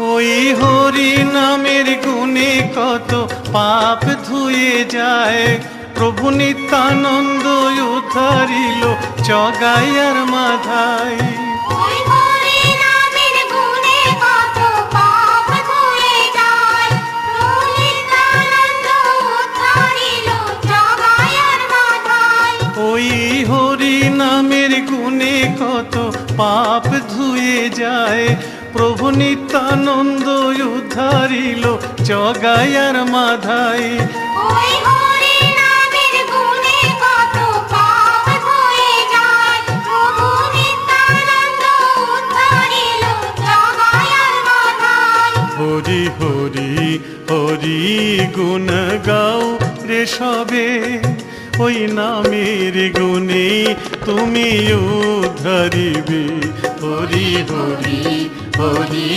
ওই হরি নামের গুণে কত পাপ ধুয়ে যায়, প্রভু নিত্যানন্দ উদ্ধারিল জগাইয়ার মাধাই। ওই হরি নামের গুণে কত পাপ ধুয়ে যায়, প্রভু নিত্যানন্দ উদ্ধারিল জগাইয়ার মাধাই। ওই হরি নামের গুণে কত পাপ ধুয়ে যায়, প্রভু নিত্যানন্দ উদ্ধারিল জগাইয়ার মাধাই। ওই হরি নামের গুণে কত পাপ ধুয়ে যায়, প্রভু নিত্যানন্দ উদ্ধারিল জগাইয়ার মাধাই। হরি হরি হরি গুণ গাও রে সবে, ওই নামের গুণে তুমি উদ্ধারিবে। হরি হরি হরি